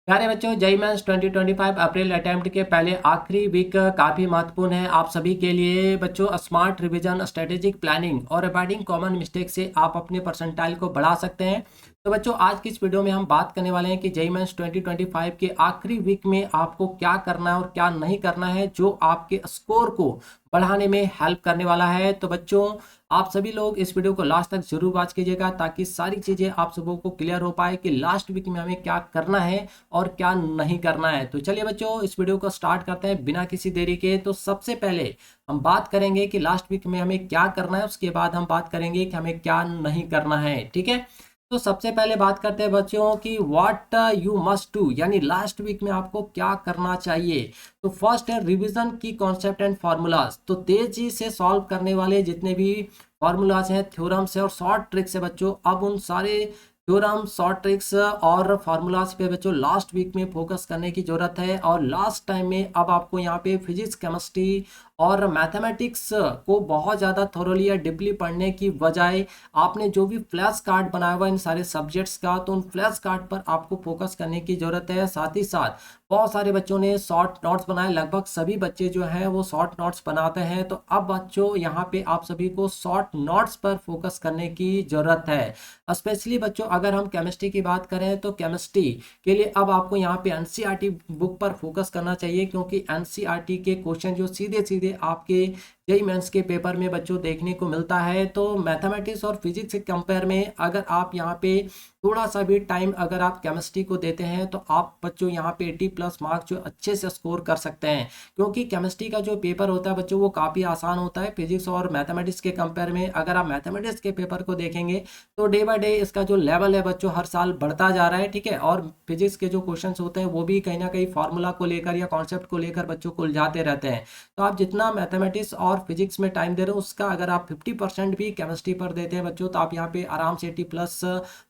प्यारे बच्चों, JEE mains 2025 अप्रैल attempt के पहले आखिरी वीक काफ़ी महत्वपूर्ण है आप सभी के लिए। बच्चों, स्मार्ट रिवीजन, स्ट्रेटेजिक प्लानिंग और अवॉइडिंग कॉमन मिस्टेक से आप अपने परसेंटाइल को बढ़ा सकते हैं। तो बच्चों, आज की इस वीडियो में हम बात करने वाले हैं कि जेईई मेंस 2025 के आखिरी वीक में आपको क्या करना है और क्या नहीं करना है, जो आपके स्कोर को बढ़ाने में हेल्प करने वाला है। तो बच्चों, आप सभी लोग इस वीडियो को लास्ट तक जरूर वॉच कीजिएगा ताकि सारी चीज़ें आप सबों को क्लियर हो पाए कि लास्ट वीक में हमें क्या करना है और क्या नहीं करना है। तो चलिए बच्चों, इस वीडियो को स्टार्ट करते हैं बिना किसी देरी के। तो सबसे पहले हम बात करेंगे कि लास्ट वीक में हमें क्या करना है, उसके बाद हम बात करेंगे कि हमें क्या नहीं करना है। ठीक है, तो सबसे पहले बात करते हैं बच्चों की व्हाट यू मस्ट डू, यानी लास्ट वीक में आपको क्या करना चाहिए। तो फर्स्ट है रिवीजन की कॉन्सेप्ट एंड फार्मूलाज। तो तेजी से सॉल्व करने वाले जितने भी फार्मूलाज हैं, थ्योरम्स है और शॉर्ट ट्रिक्स है बच्चों, अब उन सारे थ्योरम, शॉर्ट ट्रिक्स और फार्मूलाज पे बच्चों लास्ट वीक में फोकस करने की जरूरत है। और लास्ट टाइम में अब आपको यहाँ पे फिजिक्स, केमिस्ट्री और मैथमेटिक्स को बहुत ज़्यादा थोरोली या डीपली पढ़ने की बजाय आपने जो भी फ्लैश कार्ड बनाया हुआ इन सारे सब्जेक्ट्स का, तो उन फ्लैश कार्ड पर आपको फोकस करने की ज़रूरत है। साथ ही साथ बहुत सारे बच्चों ने शॉर्ट नोट्स बनाए, लगभग सभी बच्चे जो हैं वो शॉर्ट नोट्स बनाते हैं। तो अब बच्चों यहाँ पे आप सभी को शॉर्ट नोट्स पर फोकस करने की ज़रूरत है। स्पेशली बच्चों, अगर हम केमिस्ट्री की बात करें तो केमिस्ट्री के लिए अब आपको यहाँ पे एनसीईआरटी बुक पर फोकस करना चाहिए, क्योंकि एनसीईआरटी के क्वेश्चन जो सीधे सीधे आपके जेईई मेंस के पेपर में बच्चों देखने को मिलता है। तो मैथमेटिक्स और फिजिक्स के कंपेयर में अगर आप यहाँ पे थोड़ा सा भी टाइम अगर आप केमिस्ट्री को देते हैं तो आप बच्चों यहाँ पे 80+ मार्क्स जो अच्छे से स्कोर कर सकते हैं, क्योंकि केमिस्ट्री का जो पेपर होता है बच्चों वो काफ़ी आसान होता है फिजिक्स और मैथमेटिक्स के कंपेयर में। अगर आप मैथमेटिक्स के पेपर को देखेंगे तो डे बाय डे इसका जो लेवल है बच्चों हर साल बढ़ता जा रहा है। ठीक है, और फिजिक्स के जो क्वेश्चन होते हैं वो भी कहीं ना कहीं फार्मूला को लेकर या कॉन्सेप्ट को लेकर बच्चों को उलझाते रहते हैं। तो आप जितना मैथमेटिक्स और फिजिक्स में टाइम दे रहे हो उसका अगर आप 50% भी केमिस्ट्री पर देते हैं बच्चों, तो आप यहाँ पे आराम से 80+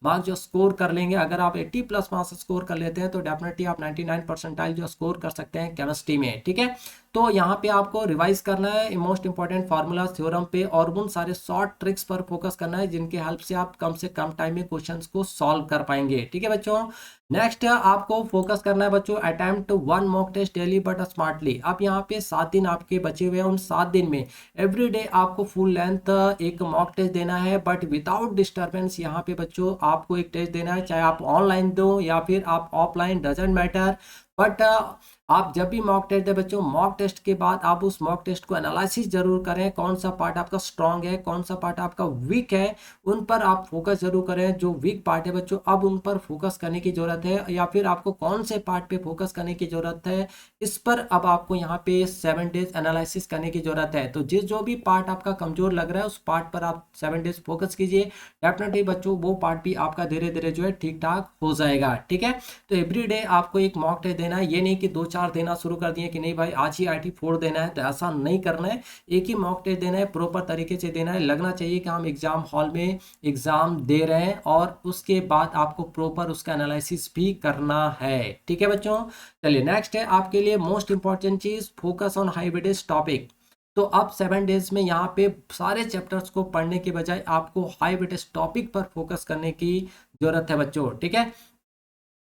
मार्क्स जो स्कोर कर लेंगे। अगर आप 80+ मार्क्स स्कोर कर लेते हैं तो डेफिनेटली आप 99 परसेंटाइल जो स्कोर कर सकते हैं केमिस्ट्री में। ठीक है, तो यहाँ पे आपको रिवाइज करना है मोस्ट इंपॉर्टेंट फार्मूला, थ्योरम पे और उन सारे शॉर्ट ट्रिक्स पर फोकस करना है जिनके हेल्प से आप कम से कम टाइम में क्वेश्चंस को सॉल्व कर पाएंगे। ठीक है बच्चों, नेक्स्ट आपको फोकस करना है बच्चों attempt 1 mock test daily but smartly. अब यहाँ पे 7 दिन आपके बचे हुए हैं, उन 7 दिन में एवरीडे आपको फुल लेंथ एक मॉक टेस्ट देना है, बट विदाउट डिस्टर्बेंस। यहाँ पे बच्चों आपको एक टेस्ट देना है, चाहे आप ऑनलाइन दो या फिर आप ऑफलाइन, डजेंट मैटर। बट आप जब भी मॉक टेस्ट दें बच्चों, मॉक टेस्ट के बाद आप उस मॉक टेस्ट को एनालिसिस जरूर करें, कौन सा पार्ट आपका स्ट्रांग है, कौन सा पार्ट आपका वीक है, उन पर आप फोकस जरूर करें। जो वीक पार्ट है बच्चों अब उन पर फोकस करने की जरूरत है, या फिर आपको कौन से पार्ट पे फोकस करने की जरूरत है, इस पर अब आपको यहाँ पे 7 डेज एनालिसिस करने की जरूरत है। तो जो भी पार्ट आपका कमजोर लग रहा है उस पार्ट पर आप 7 डेज फोकस कीजिए। डेफिनेटली बच्चों वो पार्ट भी आपका धीरे धीरे जो है ठीक ठाक हो जाएगा। ठीक है, तो एवरीडे आपको एक मॉक टेस्ट देना है, ये नहीं कि 2-4 देना शुरू कर दिए कि नहीं भाई आज ही आईटी 4 देना है, तो ऐसा नहीं करना है। एक ही मॉक टेस्ट देना है, प्रॉपर तरीके से देना है, लगना चाहिए कि हम एग्जाम हॉल में एग्जाम दे रहे हैं, और उसके बाद आपको प्रॉपर उसका एनालिसिस भी करना है। ठीक है बच्चों, चलिए नेक्स्ट है आपके लिए मोस्ट इंपॉर्टेंट चीज, focus on high weightage topic. तो अब 7 डेज में यहाँ पे सारे चैप्टर्स को पढ़ने के बजाय आपको हाई वेटेज टॉपिक पर फोकस करने की जरूरत है बच्चों। ठीक है,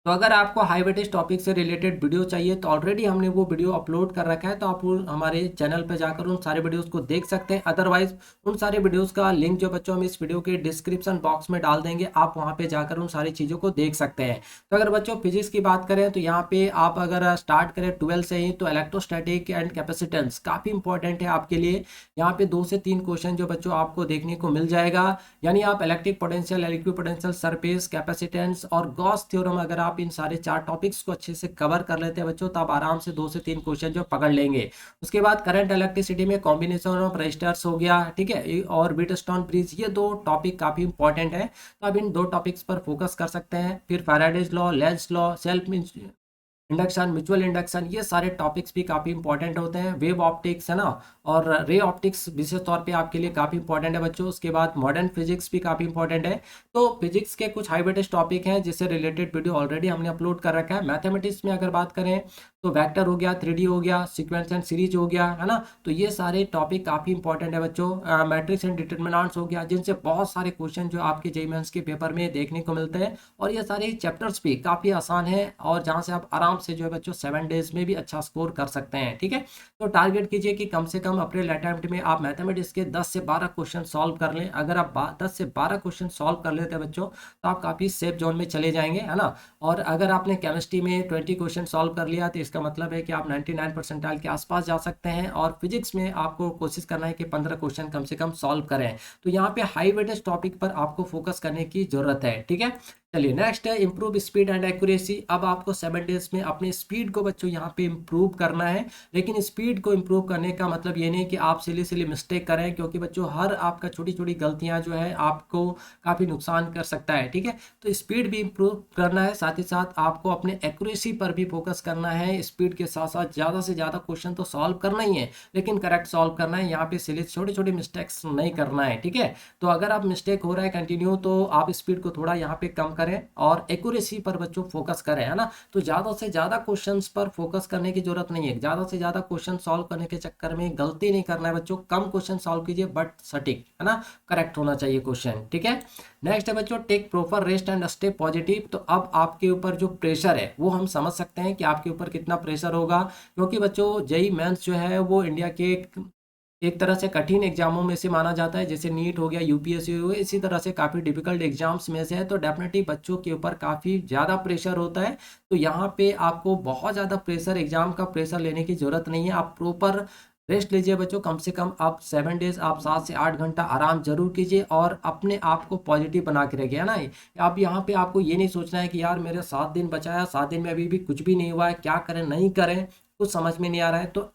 तो अगर आपको हाई वेटेज टॉपिक से रिलेटेड वीडियो चाहिए तो ऑलरेडी हमने वो वीडियो अपलोड कर रखा है, तो आप हमारे चैनल पर जाकर उन सारे वीडियोस को देख सकते हैं। अदरवाइज उन सारे वीडियोस का लिंक जो बच्चों हम इस वीडियो के डिस्क्रिप्शन बॉक्स में डाल देंगे, आप वहां पे जाकर उन सारी चीज़ों को देख सकते हैं। तो अगर बच्चों फिजिक्स की बात करें तो यहाँ पे आप अगर स्टार्ट करें 12 से ही, तो इलेक्ट्रोस्टैटिक एंड कैपेसिटेंस काफ़ी इंपॉर्टेंट है आपके लिए। यहाँ पे 2 से 3 क्वेश्चन जो बच्चों आपको देखने को मिल जाएगा, यानी आप electric potential, electric potential, surface, capacitance और गॉस थ्योरम, अगर आप इन सारे 4 टॉपिक्स को अच्छे से कवर कर लेते हैं बच्चों, तो आप आराम से 2 से 3 क्वेश्चन जो पकड़ लेंगे। उसके बाद करंट इलेक्ट्रिसिटी में कॉम्बिनेशन ऑफ रेजिस्टर्स हो गया, ठीक है, और व्हीटस्टोन ब्रिज, ये 2 टॉपिक काफी इंपॉर्टेंट है, तो आप इन 2 टॉपिक्स पर फोकस कर सकते हैं। फिर Faraday's law, Lenz law, self induction, mutual induction, ये सारे टॉपिक्स भी काफी इंपॉर्टेंट होते हैं। वेव ऑप्टिक्स है ना, और रे ऑप्टिक्स विशेष तौर पे आपके लिए काफ़ी इंपॉर्टेंट है बच्चों। उसके बाद मॉडर्न फिजिक्स भी काफ़ी इंपॉर्टेंट है। तो फिजिक्स के कुछ हाई वेटेज टॉपिक हैं जिससे रिलेटेड वीडियो ऑलरेडी हमने अपलोड कर रखा है। मैथमेटिक्स में अगर बात करें तो वेक्टर हो गया, 3D हो गया, सीक्वेंस एंड सीरीज हो गया, है ना। तो ये सारे टॉपिक काफ़ी इंपॉर्टेंट है बच्चों। मैट्रिक्स एंड डिटरमिनेंट्स हो गया, जिनसे बहुत सारे क्वेश्चन जो आपके जेईई मेंस के पेपर में देखने को मिलते हैं। और ये सारे चैप्टर्स भी काफ़ी आसान है और जहाँ से आप आराम से जो है बच्चों 7 डेज में भी अच्छा स्कोर कर सकते हैं। ठीक है, तो टारगेट कीजिए कि कम से कम अप्रैल अटेम्प्ट में आप मैथमेटिक्स के 10 से 12 क्वेश्चन सॉल्व कर लें। अगर आप 10 से 12 क्वेश्चन सॉल्व कर लेते हैं बच्चों तो आप काफ़ी सेफ जोन में चले जाएंगे, है ना। और अगर आपने केमिस्ट्री में 20 क्वेश्चन सॉल्व कर लिया तो इसका मतलब है कि आप 99 परसेंटाइल के आसपास जा सकते हैं। और फिजिक्स में आपको कोशिश करना है कि 15 क्वेश्चन कम से कम सॉल्व करें। तो यहाँ पे हाई वेटेज टॉपिक पर आपको फोकस करने की जरूरत है। ठीक है, चलिए नेक्स्ट है इंप्रूव स्पीड एंड एक्यूरेसी। अब आपको 7 डेज में अपने स्पीड को बच्चों यहाँ पे इंप्रूव करना है। लेकिन स्पीड को इंप्रूव करने का मतलब ये नहीं कि आप सिली मिस्टेक करें, क्योंकि बच्चों हर आपका छोटी छोटी गलतियाँ जो है आपको काफ़ी नुकसान कर सकता है। ठीक है, तो स्पीड भी इंप्रूव करना है, साथ ही साथ आपको अपने एक्यूरेसी पर भी फोकस करना है। स्पीड के साथ साथ ज़्यादा से ज़्यादा क्वेश्चन तो सॉल्व करना ही है, लेकिन करेक्ट सॉल्व करना है। यहाँ पे सिली छोटे छोटे मिस्टेक्स नहीं करना है। ठीक है, तो अगर आप मिस्टेक हो रहा है कंटिन्यू तो आप स्पीड को थोड़ा यहाँ पे कम करें और एक्यूरेसी पर बच्चों फोकस करें, है ना। तो ज़्यादा से ज़्यादा क्वेश्चंस पर फोकस करने की जरूरत नहीं है। ज़्यादा से ज़्यादा क्वेश्चन सॉल्व करने के चक्कर में गलती नहीं करना है बच्चों। कम क्वेश्चन सॉल्व कीजिए बट सटीक, है ना, करेक्ट होना चाहिए क्वेश्चन। ठीक है, नेक्स्ट है बच्चों take proper rest and stay positive. तो अब आपके ऊपर जो प्रेशर है वो हम समझ सकते हैं कि आपके ऊपर कितना प्रेशर होगा, क्योंकि बच्चों जेईई मेंस जो है वो इंडिया के एक तरह से कठिन एग्जामों में से माना जाता है। जैसे नीट हो गया, यूपीएससी हो गया, इसी तरह से काफ़ी डिफिकल्ट एग्जाम्स में से है। तो डेफिनेटली बच्चों के ऊपर काफ़ी ज़्यादा प्रेशर होता है। तो यहाँ पे आपको बहुत ज़्यादा प्रेशर, एग्जाम का प्रेशर लेने की ज़रूरत नहीं है। आप प्रॉपर रेस्ट लीजिए बच्चों। कम से कम आप 7 डेज आप 7 से 8 घंटा आराम जरूर कीजिए और अपने आप को पॉजिटिव बना के रखिए, है ना। आप यहाँ पे आपको ये नहीं सोचना है कि यार मेरे 7 दिन बचा है, 7 दिन में अभी भी कुछ भी नहीं हुआ है, क्या करें नहीं करें, कुछ समझ में नहीं आ रहा है। तो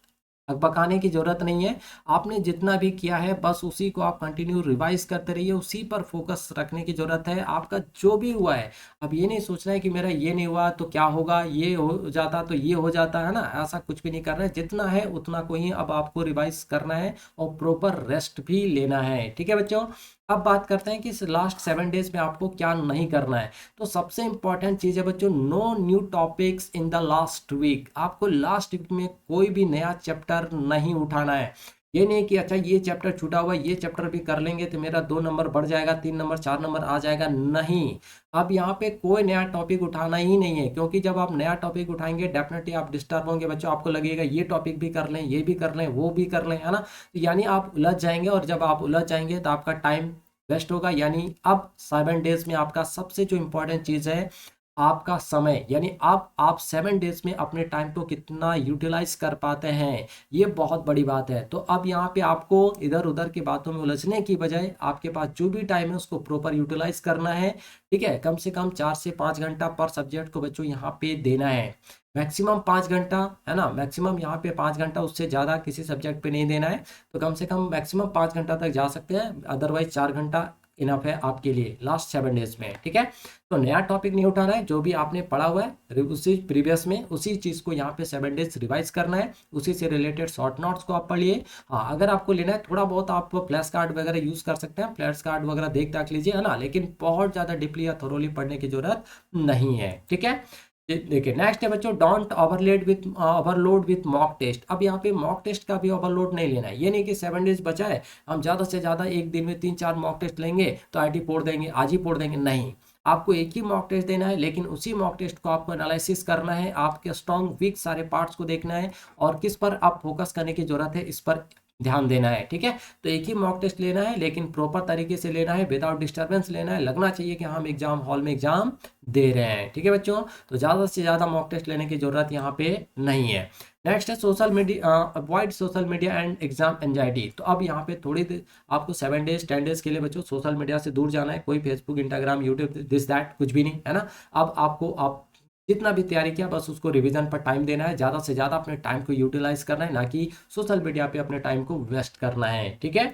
बकाने की जरूरत नहीं है। आपने जितना भी किया है बस उसी को आप कंटिन्यू रिवाइज करते रहिए, उसी पर फोकस रखने की जरूरत है। आपका जो भी हुआ है, अब ये नहीं सोचना है कि मेरा ये नहीं हुआ तो क्या होगा, ये हो जाता तो ये हो जाता, है ना। ऐसा कुछ भी नहीं करना है। जितना है उतना को ही अब आपको रिवाइज करना है और प्रॉपर रेस्ट भी लेना है। ठीक है बच्चों, अब बात करते हैं कि इस लास्ट 7 डेज में आपको क्या नहीं करना है। तो सबसे इंपॉर्टेंट चीज़ है बच्चों, no new topics in the last week. आपको लास्ट वीक में कोई भी नया चैप्टर नहीं उठाना है। ये नहीं कि अच्छा ये चैप्टर छूटा हुआ है, ये चैप्टर भी कर लेंगे तो मेरा 2 नंबर बढ़ जाएगा, 3 नंबर 4 नंबर आ जाएगा। नहीं, अब यहाँ पे कोई नया टॉपिक उठाना ही नहीं है, क्योंकि जब आप नया टॉपिक उठाएंगे डेफिनेटली आप डिस्टर्ब होंगे बच्चों। आपको लगेगा ये टॉपिक भी कर लें, ये भी कर लें, वो भी कर लें, है ना। यानी आप उलझ जाएंगे और जब आप उलझ जाएंगे तो आपका टाइम वेस्ट होगा। यानी अब 7 डेज में आपका सबसे जो इम्पोर्टेंट चीज़ है आपका समय, यानी आप 7 डेज में अपने टाइम को कितना यूटिलाइज कर पाते हैं, ये बहुत बड़ी बात है। तो अब यहाँ पे आपको इधर उधर की बातों में उलझने की बजाय आपके पास जो भी टाइम है उसको प्रॉपर यूटिलाइज करना है। ठीक है, कम से कम 4 से 5 घंटा पर सब्जेक्ट को बच्चों यहाँ पे देना है। मैक्सिमम 5 घंटा, है ना, मैक्सिमम यहाँ पे 5 घंटा, उससे ज़्यादा किसी सब्जेक्ट पे नहीं देना है। तो कम से कम मैक्सिमम 5 घंटा तक जा सकते हैं, अदरवाइज 4 घंटा इनफ है आपके लिए लास्ट 7 डेज में। ठीक है, तो नया टॉपिक नहीं उठाना है, जो भी आपने पढ़ा हुआ है उसी प्रीवियस में उसी चीज़ को यहाँ पे 7 डेज रिवाइज करना है। उसी से रिलेटेड शॉर्ट नोट्स को आप पढ़िए। हाँ, अगर आपको लेना है थोड़ा बहुत आप फ्लैश कार्ड वगैरह यूज़ कर सकते हैं, फ्लैश कार्ड वगैरह देख लीजिए, है ना, लेकिन बहुत ज़्यादा डीपली या थोरोली पढ़ने की जरूरत नहीं है। ठीक है, देखिए नेक्स्ट है बच्चों, don't overload with mock test. अब यहाँ पे मॉक टेस्ट का भी ओवरलोड नहीं लेना है। ये नहीं कि 7 डेज बचा है हम ज़्यादा से ज़्यादा एक दिन में 3-4 मॉक टेस्ट लेंगे तो आईटी पोड़ देंगे, आज ही पोड़ देंगे। नहीं, आपको एक ही मॉक टेस्ट देना है, लेकिन उसी मॉक टेस्ट को आपको एनालिसिस करना है, आपके स्ट्रॉन्ग वीक सारे पार्ट्स को देखना है और किस पर आप फोकस करने की जरूरत है इस पर ध्यान देना है। ठीक है, तो एक ही मॉक टेस्ट लेना है, लेकिन प्रॉपर तरीके से लेना है, विदाउट डिस्टर्बेंस लेना है। लगना चाहिए कि हम एग्जाम हॉल में एग्जाम दे रहे हैं। ठीक है बच्चों, तो ज़्यादा से ज़्यादा मॉक टेस्ट लेने की जरूरत यहाँ पे नहीं है। नेक्स्ट है social media, avoid social media and exam anxiety. तो अब यहाँ पे थोड़ी देर आपको 7 डेज 10 डेज के लिए बच्चों सोशल मीडिया से दूर जाना है। कोई Facebook, Instagram, YouTube, this that कुछ भी नहीं, है ना। अब आपको आप जितना भी तैयारी किया बस उसको रिवीजन पर टाइम देना है। ज़्यादा से ज़्यादा अपने टाइम को यूटिलाइज करना है, ना कि सोशल मीडिया पे अपने टाइम को वेस्ट करना है। ठीक है,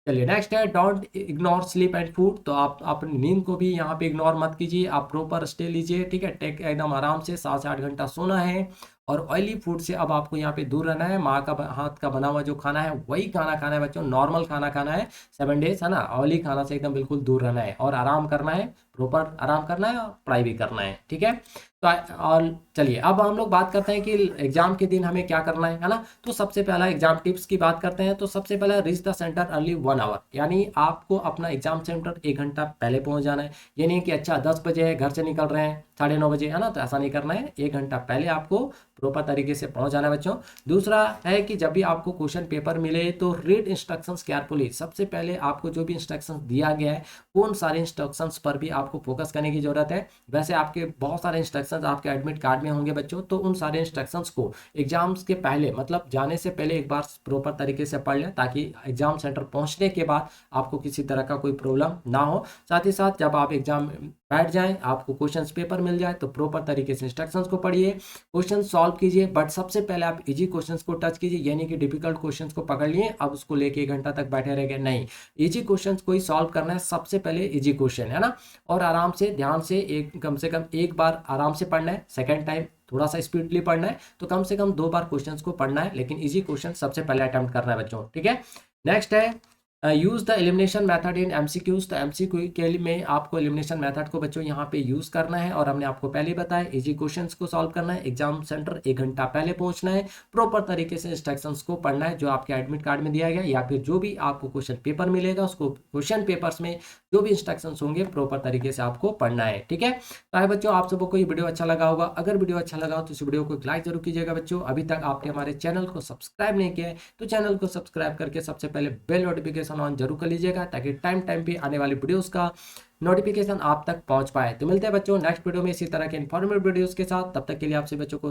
चलिए नेक्स्ट है don't ignore sleep and food. तो आप अपनी नींद को भी यहाँ पे इग्नोर मत कीजिए, आप प्रॉपर स्टे लीजिए। ठीक है, टेक एकदम आराम से 7 से 8 घंटा सोना है और ऑयली फूड से अब आपको यहाँ पे दूर रहना है। माँ का हाथ का बना हुआ जो खाना है वही खाना खाना है बच्चों, नॉर्मल खाना खाना है 7 डेज, है ना। ऑयली खाना से एकदम बिल्कुल दूर रहना है और आराम करना है, प्रॉपर आराम करना है और पढ़ाई भी करना है, ठीक है। तो और चलिए अब हम लोग बात करते हैं कि एग्जाम के दिन हमें क्या करना है ना। तो सबसे पहला एग्जाम टिप्स की बात करते हैं। तो सबसे पहला reach the centre early 1 hour, यानी आपको अपना एग्जाम सेंटर 1 घंटा पहले पहुंच जाना है। ये नहीं कि अच्छा 10 बजे है, घर से निकल रहे हैं 9:30 बजे, है ना, तो ऐसा नहीं करना है। 1 घंटा पहले आपको प्रॉपर तरीके से पहुंच जाना है बच्चों। दूसरा है कि जब भी आपको क्वेश्चन पेपर मिले तो रीड इंस्ट्रक्शंस केयरफुली। सबसे पहले आपको जो भी इंस्ट्रक्शंस दिया गया है उन सारे इंस्ट्रक्शंस पर भी आपको फोकस करने की जरूरत है। वैसे आपके बहुत सारे इंस्ट्रक्शंस आपके एडमिट कार्ड में होंगे बच्चों, तो उन सारे इंस्ट्रक्शंस को एग्जाम्स के पहले, मतलब जाने से पहले एक बार प्रॉपर तरीके से पढ़ लें, ताकि एग्जाम सेंटर पहुंचने के बाद आपको किसी तरह का कोई प्रॉब्लम ना हो। साथ ही साथ जब आप एग्जाम बैठ जाएं, आपको क्वेश्चन पेपर मिल जाए, तो प्रॉपर तरीके से इंस्ट्रक्शंस को पढ़िए, क्वेश्चन सॉल्व कीजिए। बट सबसे पहले आप इजी क्वेश्चंस को टच कीजिए, यानी कि डिफिकल्ट क्वेश्चंस को पकड़ लिए अब उसको लेके 1 घंटा तक बैठे रह गए, नहीं। इजी क्वेश्चंस को ही सॉल्व करना है, सबसे पहले इजी क्वेश्चन, है ना। और आराम से ध्यान से कम से कम एक बार आराम से पढ़ना है, सेकेंड टाइम थोड़ा सा स्पीडली पढ़ना है, तो कम से कम 2 बार क्वेश्चंस को पढ़ना है, लेकिन इजी क्वेश्चन सबसे पहले अटेम्प्ट करना है बच्चों, ठीक है। नेक्स्ट है use the elimination method in MCQs. तो एमसीक्यू के लिए में आपको एलिमिनेशन मेथड को बच्चों यहाँ पे यूज़ करना है, और हमने आपको पहले बताया इजी क्वेश्चंस को सॉल्व करना है, एग्जाम सेंटर 1 घंटा पहले पहुंचना है, प्रॉपर तरीके से इंस्ट्रक्शंस को पढ़ना है जो आपके एडमिट कार्ड में दिया गया, या फिर जो भी आपको क्वेश्चन पेपर मिलेगा उसको क्वेश्चन पेपर्स में जो भी इंस्ट्रक्शंस होंगे प्रॉपर तरीके से आपको पढ़ना है, ठीक है। तो है बच्चों, आप सबको ये वीडियो अच्छा लगा होगा। अगर वीडियो अच्छा लगा हो तो इस वीडियो को एक लाइक जरूर कीजिएगा बच्चों। अभी तक आपने हमारे चैनल को सब्सक्राइब नहीं किया है तो चैनल को सब्सक्राइब करके सबसे पहले बेल नोटिफिकेशन ऑन जरूर कर लीजिएगा, ताकि टाइम टाइम पे आने वाली वीडियोस का नोटिफिकेशन आप तक पहुंच पाए। तो मिलते हैं बच्चों नेक्स्ट वीडियो में इसी तरह के इन्फॉर्मेटिव वीडियोस के साथ। तब तक के लिए आपसे बच्चों को